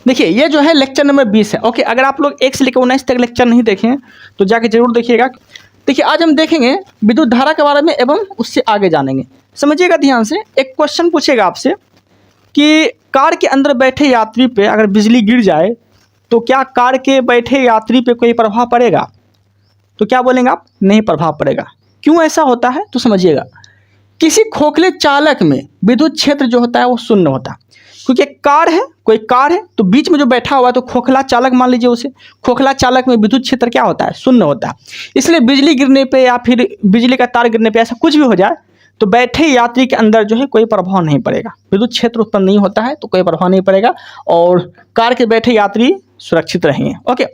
देखिए ये जो है लेक्चर नंबर 20 है। ओके, अगर आप लोग 1 से लेकर 19 तक लेक्चर नहीं देखे हैं तो जाके जरूर देखिएगा। देखिए आज हम देखेंगे विद्युत धारा के बारे में एवं उससे आगे जानेंगे। समझिएगा ध्यान से। एक क्वेश्चन पूछेगा आपसे कि कार के अंदर बैठे यात्री पे अगर बिजली गिर जाए तो क्या कार के बैठे यात्री पे कोई प्रभाव पड़ेगा? तो क्या बोलेंगे आप? नहीं प्रभाव पड़ेगा। क्यों ऐसा होता है तो समझिएगा। किसी खोखले चालक में विद्युत क्षेत्र जो होता है वो शून्य होता है, क्योंकि एक कार है, कोई कार है तो बीच में जो बैठा हुआ है तो खोखला चालक मान लीजिए उसे। खोखला चालक में विद्युत क्षेत्र क्या होता है? शून्य होता है। इसलिए बिजली गिरने पे या फिर बिजली का तार गिरने पे ऐसा कुछ भी हो जाए तो बैठे यात्री के अंदर जो है कोई प्रभाव नहीं पड़ेगा, विद्युत क्षेत्र उत्पन्न नहीं होता है तो कोई प्रभाव नहीं पड़ेगा और कार के बैठे यात्री सुरक्षित रहेंगे। ओके,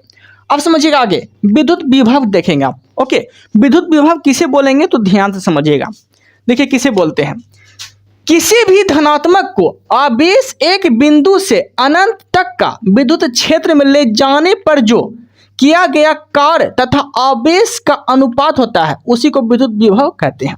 अब समझिएगा आगे विद्युत विभव देखेंगे आप। ओके, विद्युत विभव किसे बोलेंगे तो ध्यान से समझिएगा। देखिए किसे बोलते हैं? किसी भी धनात्मक को आवेश एक बिंदु से अनंत तक का विद्युत क्षेत्र में ले जाने पर जो किया गया कार्य तथा आवेश का अनुपात होता है उसी को विद्युत विभव कहते हैं।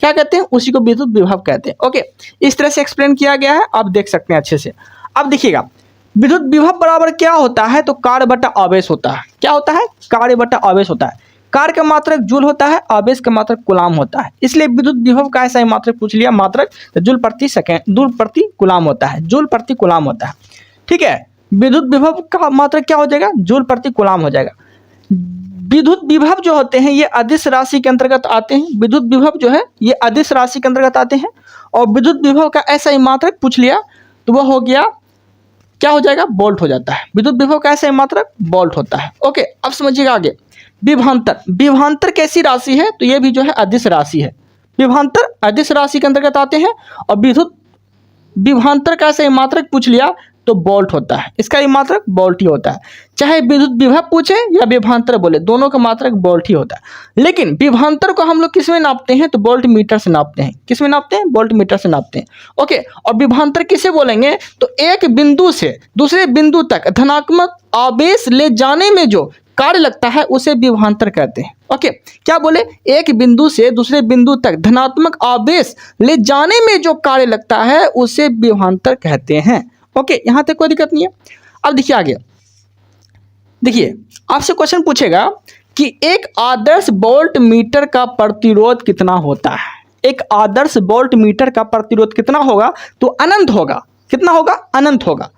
क्या कहते हैं? उसी को विद्युत विभव कहते हैं। ओके, इस तरह से एक्सप्लेन किया गया है, आप देख सकते हैं अच्छे से। अब देखिएगा विद्युत विभव बराबर क्या होता है तो कार्य बटा आवेश होता है। क्या होता है? कार्य बटा आवेश होता है। कार्य का मात्रक जूल होता है, आवेश का मात्रक कूलाम होता है। इसलिए विद्युत विभव का ऐसा ही मात्रक पूछ लिया, मात्रक तो जूल प्रति सेकेंड, जूल प्रति कूलाम होता है, जूल प्रति कूलाम होता है। ठीक है, विद्युत विभव का मात्रक क्या हो जाएगा? जूल प्रति कूलाम हो जाएगा। विद्युत विभव जो होते हैं ये अदिश राशि के अंतर्गत आते हैं। विद्युत विभव जो है ये अदिश राशि के अंतर्गत आते हैं और विद्युत विभव का ऐसा ही मात्रक पूछ लिया तो वह हो गया, क्या हो जाएगा? वोल्ट हो जाता है। विद्युत विभव का ऐसा ही मात्रक वोल्ट होता है। ओके, अब समझिएगा आगे विभवांतर। विभवांतर कैसी राशि है तो ये भी जो है अदिश राशि है। विभवांतर अदिश राशि के अंतर्गत आते हैं और विद्युत विभवांतर का ऐसा ही मात्रक पूछ लिया तो वोल्ट होता है। इसका ही मात्रक वोल्ट ही होता है। चाहे विद्युत विभव पूछे या विभवांतर बोले, दोनों का मात्रक वोल्ट ही होता है। लेकिन विभवांतर को हम लोग किस में नापते हैं तो वोल्ट मीटर से नापते हैं। किस में नापते हैं? वोल्ट मीटर से नापते हैं। ओके, और विभवांतर किसे बोलेंगे तो एक बिंदु से दूसरे बिंदु तक धनात्मक आवेश ले जाने में जो कार्य लगता है उसे विभवांतर कहते हैं। ओके, क्या बोले? एक बिंदु से दूसरे बिंदु तक धनात्मक आवेश ले जाने में जो कार्य लगता है उसे विभवांतर कहते हैं। ओके, यहां तक कोई दिक्कत नहीं है। अब देखिए आगे, देखिए आपसे क्वेश्चन पूछेगा कि एक आदर्श वोल्ट मीटर का प्रतिरोध कितना होता है? एक आदर्श वोल्ट मीटर का प्रतिरोध कितना होगा तो अनंत होगा। कितना होगा? अनंत होगा।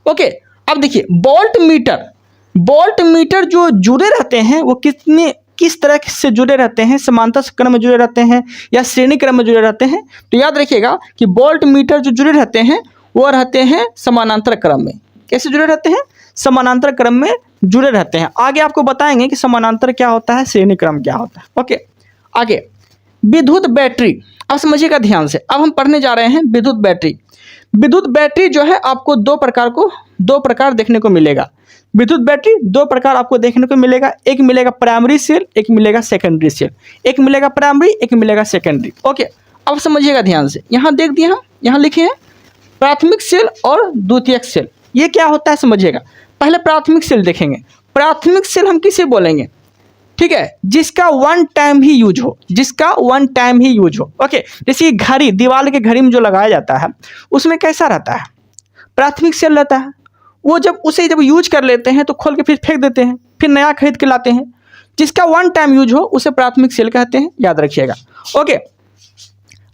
ओके, अब देखिए वोल्ट मीटर जो जुड़े रहते हैं वो किस तरह से जुड़े रहते हैं? समांतर क्रम में जुड़े रहते हैं या श्रेणी क्रम में जुड़े रहते हैं? तो याद रखिएगा कि वोल्ट मीटर जो जुड़े रहते हैं वो रहते हैं समानांतर क्रम में। कैसे जुड़े रहते हैं? समानांतर क्रम में जुड़े रहते हैं। आगे आपको बताएंगे कि समानांतर क्या होता है, श्रेणी क्रम क्या होता है। ओके, आगे विद्युत बैटरी। अब समझिएगा ध्यान से। अब हम पढ़ने जा रहे हैं विद्युत बैटरी। विद्युत बैटरी जो है आपको दो प्रकार देखने को मिलेगा। विद्युत बैटरी दो प्रकार आपको देखने को मिलेगा। एक मिलेगा प्राइमरी सेल, एक मिलेगा सेकेंडरी सेल। एक मिलेगा प्राइमरी, एक मिलेगा सेकेंडरी। ओके, अब समझिएगा ध्यान से। यहाँ देख दिए हम, यहाँ लिखे हैं प्राथमिक सेल और द्वितीयक सेल। ये क्या होता है समझिएगा। पहले प्राथमिक सेल देखेंगे। प्राथमिक सेल हम किसे बोलेंगे? ठीक है, जिसका वन टाइम ही यूज हो, जिसका वन टाइम ही यूज हो। ओके, जैसे घड़ी, दीवार के घड़ी में जो लगाया जाता है उसमें कैसा रहता है? प्राथमिक सेल रहता है। वो जब यूज कर लेते हैं तो खोल के फिर फेंक देते हैं, फिर नया खरीद के लाते हैं। जिसका वन टाइम यूज हो उसे प्राथमिक सेल कहते हैं, याद रखिएगा। ओके,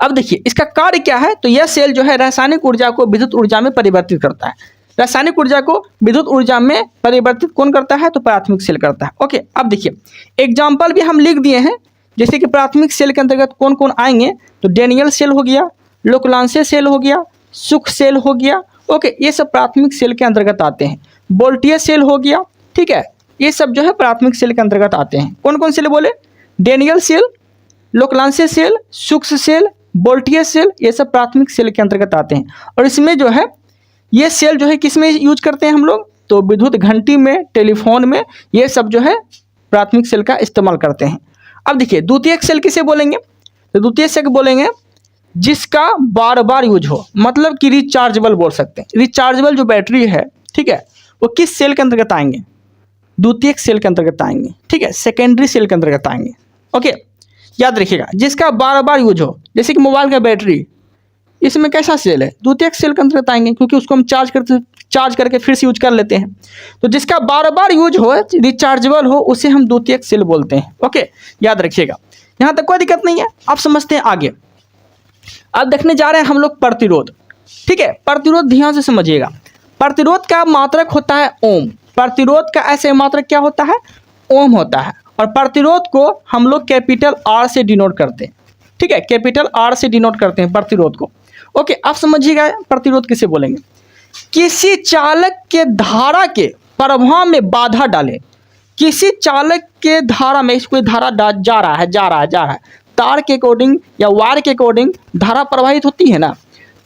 अब देखिए इसका कार्य क्या है तो यह सेल जो है रासायनिक ऊर्जा को विद्युत ऊर्जा में परिवर्तित करता है। रासायनिक ऊर्जा को विद्युत ऊर्जा में परिवर्तित कौन करता है तो प्राथमिक सेल करता है। ओके, अब देखिए एग्जाम्पल भी हम लिख दिए हैं, जैसे कि प्राथमिक सेल के अंतर्गत कौन कौन आएंगे तो डेनियल सेल हो गया, लोकलांसे सेल हो गया, सुख सेल हो गया। ओके, ये सब प्राथमिक सेल के अंतर्गत आते हैं। वोल्टीय सेल हो गया। ठीक है, ये सब जो है प्राथमिक सेल के अंतर्गत आते हैं। कौन कौन सेल बोले? डेनियल सेल, लोकलांसे सेल, सूक्ष्म सेल, वोल्टीय सेल, ये सब प्राथमिक सेल के अंतर्गत आते हैं। और इसमें जो है ये सेल जो है किस में यूज करते हैं हम लोग तो विद्युत घंटी में, टेलीफोन में, ये सब जो है प्राथमिक सेल का इस्तेमाल करते हैं। अब देखिए द्वितीयक सेल किसे बोलेंगे तो द्वितीयक सेल बोलेंगे जिसका बार बार यूज हो, मतलब कि रिचार्जेबल बोल सकते हैं। रिचार्जेबल जो बैटरी है, ठीक है, वो किस सेल के अंतर्गत आएंगे? द्वितीयक सेल के अंतर्गत आएंगे। ठीक है, सेकेंडरी सेल के अंतर्गत आएंगे। ओके, याद रखिएगा जिसका बार बार यूज हो, जैसे कि मोबाइल का बैटरी, इसमें कैसा सेल है, द्वितीयक सेल के अंतर्गत आएंगे, क्योंकि उसको हम चार्ज करके फिर से यूज कर लेते हैं। तो जिसका बार बार यूज हो, रिचार्जेबल हो, उसे हम द्वितीयक सेल बोलते हैं। ओके, याद रखिएगा, यहाँ तक कोई दिक्कत नहीं है। आप समझते हैं आगे। अब देखने जा रहे हैं हम लोग प्रतिरोध। ठीक है, प्रतिरोध ध्यान से समझिएगा। प्रतिरोध का मात्रक होता है ओम। प्रतिरोध का ऐसे मात्रक क्या होता है, ओम होता है। और प्रतिरोध को हम लोग कैपिटल आर से डिनोट करते हैं। ठीक है, कैपिटल आर से डिनोट करते हैं प्रतिरोध को। ओके, आप समझिएगा प्रतिरोध किसे बोलेंगे, किसी चालक के धारा के प्रवाह में बाधा डाले। किसी चालक के धारा में कोई धारा जा रहा है, तार के अकॉर्डिंग या वायर के अकॉर्डिंग धारा प्रवाहित होती है ना,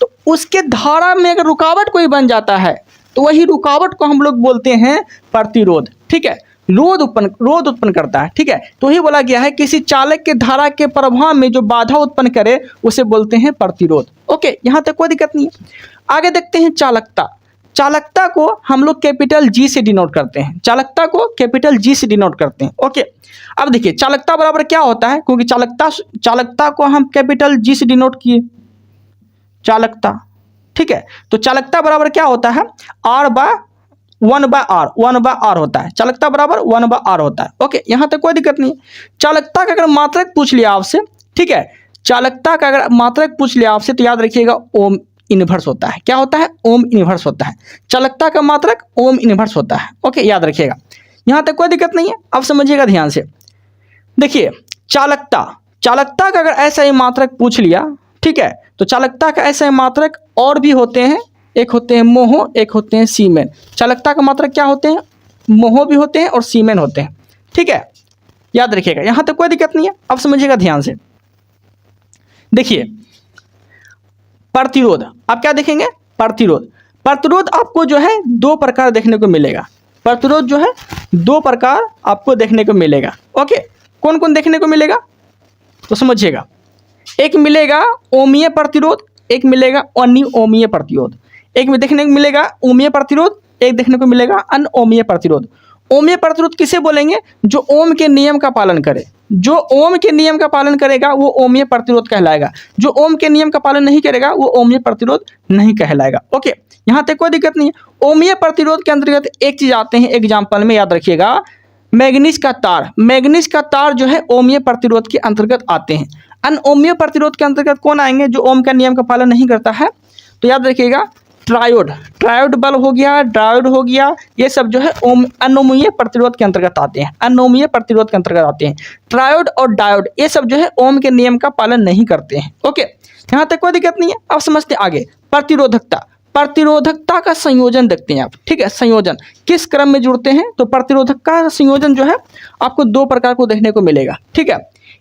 तो उसके धारा में अगर रुकावट कोई बन जाता है तो वही रुकावट को हम लोग बोलते हैं प्रतिरोध। ठीक है, रोध उत्पन्न करता है। ठीक है, तो ही बोला गया है किसी चालक के धारा के प्रवाह में जो बाधा उत्पन्न करे उसे बोलते हैं प्रतिरोध। ओके, यहाँ तक कोई दिक्कत नहीं है। आगे देखते हैं चालकता। चालकता को हम लोग कैपिटल जी से डिनोट करते हैं। चालकता को कैपिटल जी से डिनोट करते हैं। ओके, अब देखिए चालकता बराबर क्या होता है, क्योंकि चालकता को हम कैपिटल जी से डिनोट किए, चालकता। ठीक है, तो चालकता बराबर क्या होता है, आर बाय 1/r होता है। चालकता बराबर 1/r होता है। ओके, यहाँ तक कोई दिक्कत नहीं है। चालकता का अगर मात्रक पूछ लिया आपसे, ठीक है, चालकता का अगर मात्रक पूछ लिया आपसे तो याद रखिएगा ओम इनवर्स होता है। क्या होता है, ओम इनवर्स होता है। चालकता का मात्रक ओम इनवर्स होता है। ओके, याद रखिएगा, यहाँ तक कोई दिक्कत नहीं है। अब समझिएगा ध्यान से। देखिए चालकता का अगर ऐसा ही मात्रक पूछ लिया, ठीक है, तो चालकता का ऐसे मात्रक और भी होते हैं। एक होते हैं मोह, एक होते हैं सीमेन। चालकता का मात्रक क्या होते हैं, मोह भी होते हैं और सीमेन होते हैं। ठीक है, याद रखिएगा, यहाँ तक कोई दिक्कत नहीं है। अब समझिएगा ध्यान से। देखिए प्रतिरोध, आप क्या देखेंगे, प्रतिरोध आपको जो है दो प्रकार देखने को मिलेगा। प्रतिरोध जो है दो प्रकार आपको देखने को मिलेगा। ओके, कौन कौन देखने को मिलेगा तो समझिएगा। एक मिलेगा ओमीय प्रतिरोध, एक मिलेगा अनिओमीय प्रतिरोध। एक में देखने को मिलेगा ओमीय प्रतिरोध, एक देखने को मिलेगा अनओमीय प्रतिरोध। ओमीय प्रतिरोध किसे बोलेंगे, जो ओम के नियम का पालन करे। जो ओम के नियम का पालन करेगा वो ओमीय प्रतिरोध कहलाएगा। जो ओम के नियम का पालन नहीं करेगा वो ओमीय प्रतिरोध नहीं कहलाएगा। ओके, यहाँ तक कोई दिक्कत नहीं है। ओमीय प्रतिरोध के अंतर्गत एक चीज आते हैं एग्जाम्पल में, याद रखिएगा, मैग्नीज का तार। मैग्नीज का तार जो है ओमीय प्रतिरोध के अंतर्गत आते हैं। अनओमीय प्रतिरोध के अंतर्गत कौन आएंगे, जो ओम का नियम का पालन नहीं करता है, तो याद रखिएगा ट्रायोड बल्ब हो गया, डायोड हो गया, ये सब जो है अनोमीय प्रतिरोध के अंतर्गत आते हैं। अनोमीय प्रतिरोध के अंतर्गत आते हैं। ट्रायोड और डायोड ये सब जो है ओम के नियम का पालन नहीं करते हैं। ओके, यहाँ तक कोई दिक्कत नहीं है। अब समझते हैं आगे प्रतिरोधकता का संयोजन देखते हैं आप। ठीक है, संयोजन किस क्रम में जुड़ते हैं, तो प्रतिरोधक का संयोजन जो है आपको दो प्रकार को देखने को मिलेगा। ठीक है,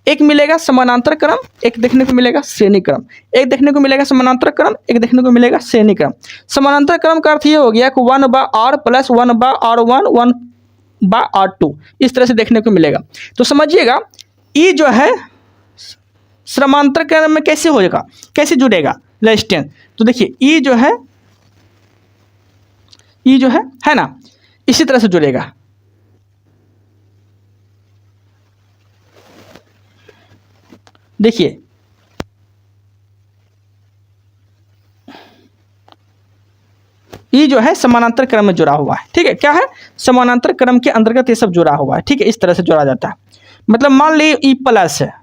एक मिलेगा समानांतर क्रम, एक देखने को मिलेगा श्रेणी क्रम। एक देखने को मिलेगा समानांतर क्रम, एक देखने को मिलेगा श्रेणी क्रम। समानांतर क्रम का अर्थ ये हो गया कि 1/r + 1/r1 1/r2 इस तरह से देखने को मिलेगा। तो समझिएगा ई जो है समानांतर क्रम में कैसे होगा, कैसे जुड़ेगा रेजिस्टेंस। तो देखिए ई जो है ना, इसी तरह से जुड़ेगा। देखिए ये जो है समानांतर क्रम में जुड़ा हुआ है। ठीक है, क्या है, समानांतर क्रम के अंतर्गत ये सब जुड़ा हुआ है। ठीक है, इस तरह से जोड़ा जाता है। मतलब मान लीजिए ई प्लस है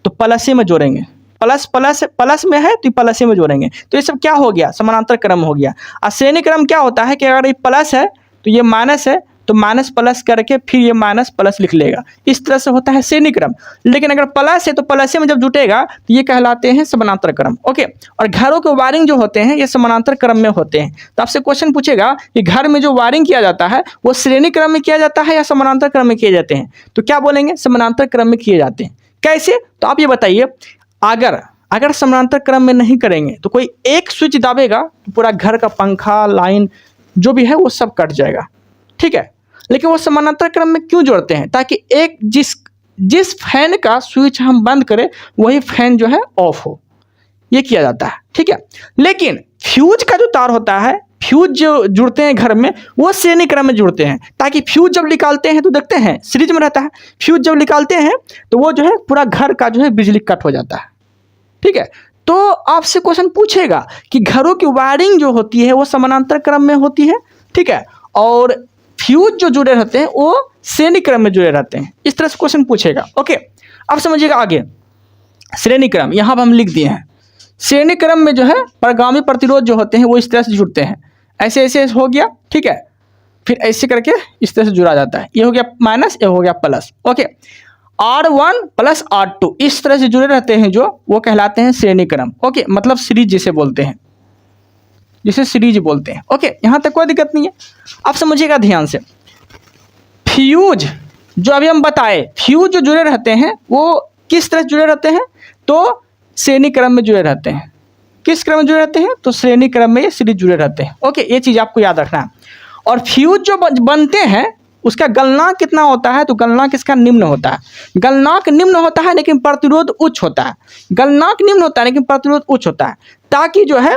तो प्लस में जोड़ेंगे, प्लस में है तो प्लस में जोड़ेंगे। तो ये सब क्या हो गया, समानांतर क्रम हो गया। और श्रेणी क्रम क्या होता है कि अगर ये प्लस है तो ये माइनस है, तो माइनस प्लस करके फिर ये माइनस प्लस लिख लेगा। इस तरह से होता है श्रेणी क्रम। लेकिन अगर प्लस है तो प्लस में जब जुटेगा तो ये कहलाते हैं समानांतर क्रम। ओके, और घरों के वायरिंग जो होते हैं ये समानांतर क्रम में होते हैं। तो आपसे क्वेश्चन पूछेगा कि घर में जो वायरिंग किया जाता है वो श्रेणी क्रम में किया जाता है या समानांतर क्रम में किए जाते हैं, तो क्या बोलेंगे, समानांतर क्रम में किए जाते हैं। कैसे, तो आप ये बताइए, अगर समानांतर क्रम में नहीं करेंगे तो कोई एक स्विच दाबेगा तो पूरा घर का पंखा, लाइन जो भी है वो सब कट जाएगा। ठीक है, लेकिन वो समानांतर क्रम में क्यों जोड़ते हैं, ताकि एक जिस फैन का स्विच हम बंद करें वही फैन जो है ऑफ हो, ये किया जाता है। ठीक है, लेकिन फ्यूज का जो तार होता है, फ्यूज जो जुड़ते हैं घर में वो श्रेणी क्रम में जुड़ते हैं, ताकि फ्यूज जब निकालते हैं तो देखते हैं सीरीज में रहता है। फ्यूज जब निकालते हैं तो वो जो है पूरा घर का जो है बिजली कट हो जाता है। ठीक है, तो आपसे क्वेश्चन पूछेगा कि घरों की वायरिंग जो होती है वो समानांतर क्रम में होती है, ठीक है, और फ्यूज जो जुड़े रहते हैं वो श्रेणी क्रम में जुड़े रहते हैं। इस तरह से क्वेश्चन पूछेगा। ओके, अब समझिएगा आगे। श्रेणी क्रम यहाँ पर हम लिख दिए हैं। श्रेणी क्रम में जो है परगामी प्रतिरोध जो होते हैं वो इस तरह से जुड़ते हैं, ऐसे ऐसे हो गया, ठीक है, फिर ऐसे करके इस तरह से जुड़ा जाता है। ये हो गया माइनस, ये हो गया plus. Okay, R1 plus R2 इस तरह से जुड़े रहते हैं जो, वो कहलाते हैं श्रेणी क्रम। ओके, मतलब सीरीज जिसे बोलते हैं, जिसे सीरीज बोलते हैं। ओके, यहाँ तक कोई दिक्कत नहीं है। आप समझिएगा ध्यान से। फ्यूज जो अभी हम बताए, फ्यूज जो जुड़े रहते हैं वो किस तरह जुड़े रहते हैं, तो श्रेणी क्रम में जुड़े रहते हैं। किस क्रम में जुड़े रहते हैं, तो श्रेणी क्रम में ये सीरीज जुड़े रहते हैं। ओके, ये चीज़ आपको याद रखना है। और फ्यूज जो बनते हैं उसका गलनांक कितना होता है, तो गलनांक इसका निम्न होता है। गलनांक निम्न होता है लेकिन प्रतिरोध उच्च होता है। गलनांक निम्न होता है लेकिन प्रतिरोध उच्च होता है, ताकि जो है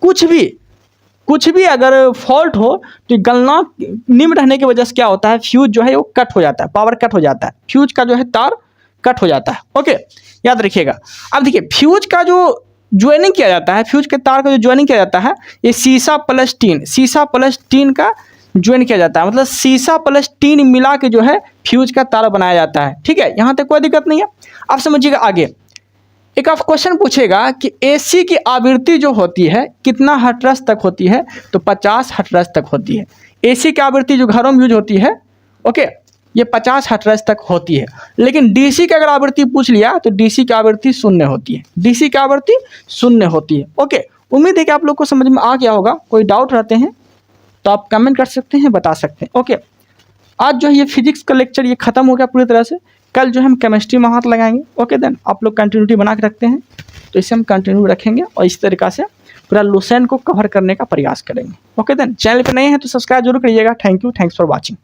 कुछ भी अगर फॉल्ट हो तो गलनांक निम्न रहने की वजह से क्या होता है, फ्यूज जो है वो कट हो जाता है, पावर कट हो जाता है, फ्यूज का जो है तार कट हो जाता है। ओके, याद रखिएगा। अब देखिए, फ्यूज का जो ज्वाइनिंग किया जाता है, फ्यूज के तार का जो ज्वाइनिंग किया जाता है, ये सीसा प्लस टीन का ज्वाइन किया जाता है। मतलब सीसा प्लस टीन मिला के जो है फ्यूज का तार बनाया जाता है। ठीक है, यहाँ तक कोई दिक्कत नहीं है। आप समझिएगा आगे। एक आप क्वेश्चन पूछेगा कि एसी की आवृत्ति जो होती है कितना हर्ट्ज तक होती है, तो 50 हर्ट्ज तक होती है। एसी की आवृत्ति जो घरों में यूज होती है, ओके, ये 50 हर्ट्ज तक होती है। लेकिन डीसी की अगर आवृत्ति पूछ लिया तो डीसी की आवृत्ति 0 होती है। डीसी की आवृत्ति 0 होती है। ओके, उम्मीद है कि आप लोग को समझ में आ गया होगा। कोई डाउट रहते हैं तो आप कमेंट कर सकते हैं, बता सकते हैं। ओके, आज जो है ये फिजिक्स का लेक्चर ये खत्म हो गया पूरी तरह से। कल जो हम केमिस्ट्री में हाथ लगाएंगे। ओके, देन आप लोग कंटिन्यूटी बना के रखते हैं तो इसे हम कंटिन्यू रखेंगे और इस तरीक़ा से पूरा लुसेंट को कवर करने का प्रयास करेंगे। ओके, देन चैनल पे नए हैं तो सब्सक्राइब जरूर करिएगा। Thank you, thanks for watching.